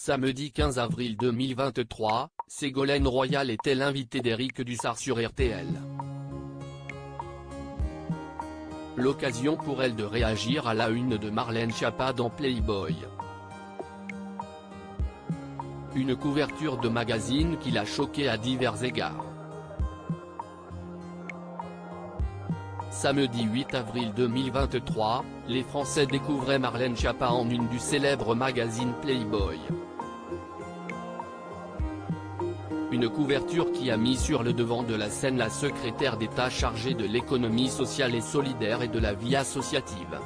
Samedi 15 avril 2023, Ségolène Royal était l'invitée d'Éric Dussart sur RTL. L'occasion pour elle de réagir à la une de Marlène Schiappa dans Playboy. Une couverture de magazine qui l'a choquée à divers égards. Samedi 8 avril 2023, les Français découvraient Marlène Schiappa en une du célèbre magazine Playboy. Une couverture qui a mis sur le devant de la scène la secrétaire d'État chargée de l'économie sociale et solidaire et de la vie associative.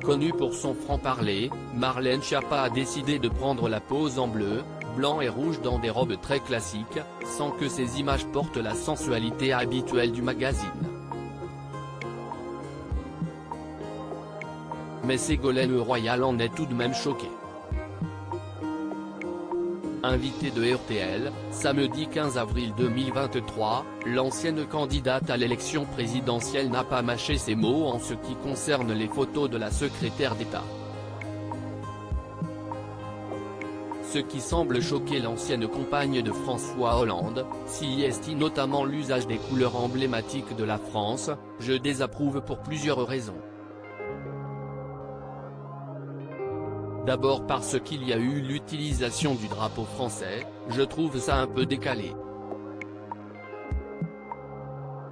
Connue pour son franc-parler, Marlène Schiappa a décidé de prendre la pose en bleu, blanc et rouge dans des robes très classiques, sans que ces images portent la sensualité habituelle du magazine. Mais Ségolène Royal en est tout de même choquée. Invitée de RTL, samedi 15 avril 2023, l'ancienne candidate à l'élection présidentielle n'a pas mâché ses mots en ce qui concerne les photos de la secrétaire d'État. Ce qui semble choquer l'ancienne compagne de François Hollande, s'y est notamment l'usage des couleurs emblématiques de la France, je désapprouve pour plusieurs raisons. D'abord parce qu'il y a eu l'utilisation du drapeau français, je trouve ça un peu décalé.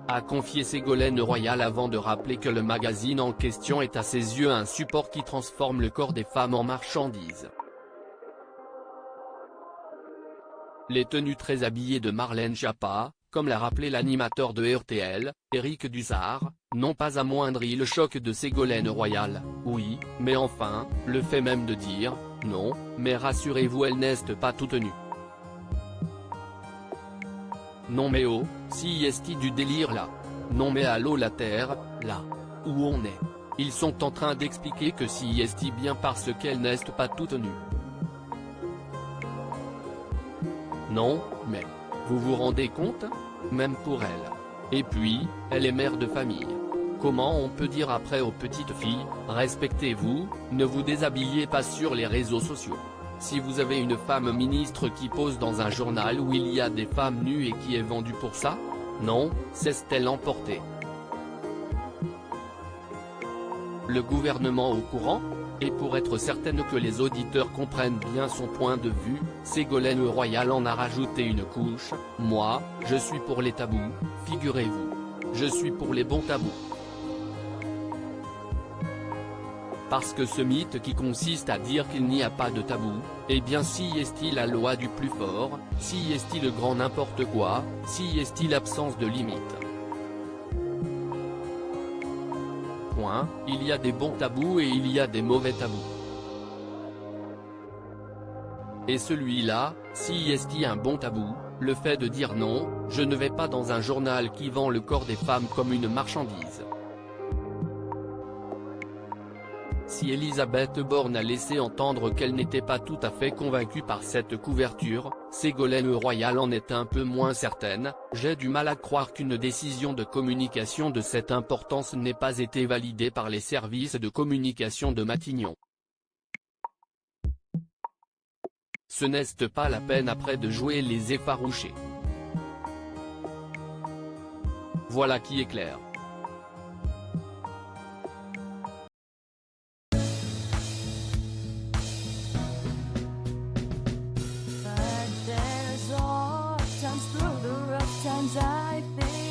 A confié Ségolène Royal avant de rappeler que le magazine en question est à ses yeux un support qui transforme le corps des femmes en marchandises. Les tenues très habillées de Marlène Schiappa, comme l'a rappelé l'animateur de RTL, Éric Dussart, n'ont pas amoindri le choc de Ségolène Royal. Oui, mais enfin, le fait même de dire « non, mais rassurez-vous elle n'est pas toute nue ». Non mais oh, si est du délire là. Non mais allô la terre, là. Où on est. Ils sont en train d'expliquer que si est bien parce qu'elle n'est pas toute nue. Non, mais, vous vous rendez compte? Même pour elle. Et puis, elle est mère de famille. Comment on peut dire après aux petites filles, respectez-vous, ne vous déshabillez pas sur les réseaux sociaux. Si vous avez une femme ministre qui pose dans un journal où il y a des femmes nues et qui est vendue pour ça? Non, c'est-elle emportée. Le gouvernement au courant? Et pour être certaine que les auditeurs comprennent bien son point de vue, Ségolène Royal en a rajouté une couche, moi, je suis pour les tabous, figurez-vous. Je suis pour les bons tabous. Parce que ce mythe qui consiste à dire qu'il n'y a pas de tabou, eh bien si est-il la loi du plus fort, si est-il le grand n'importe quoi, si est-il l'absence de limite. Point, il y a des bons tabous et il y a des mauvais tabous. Et celui-là, si est un bon tabou, le fait de dire non, je ne vais pas dans un journal qui vend le corps des femmes comme une marchandise. Si Elisabeth Borne a laissé entendre qu'elle n'était pas tout à fait convaincue par cette couverture, Ségolène Royal en est un peu moins certaine. J'ai du mal à croire qu'une décision de communication de cette importance n'ait pas été validée par les services de communication de Matignon. Ce n'est pas la peine après de jouer les effarouchés. Voilà qui est clair. Through the rough times I think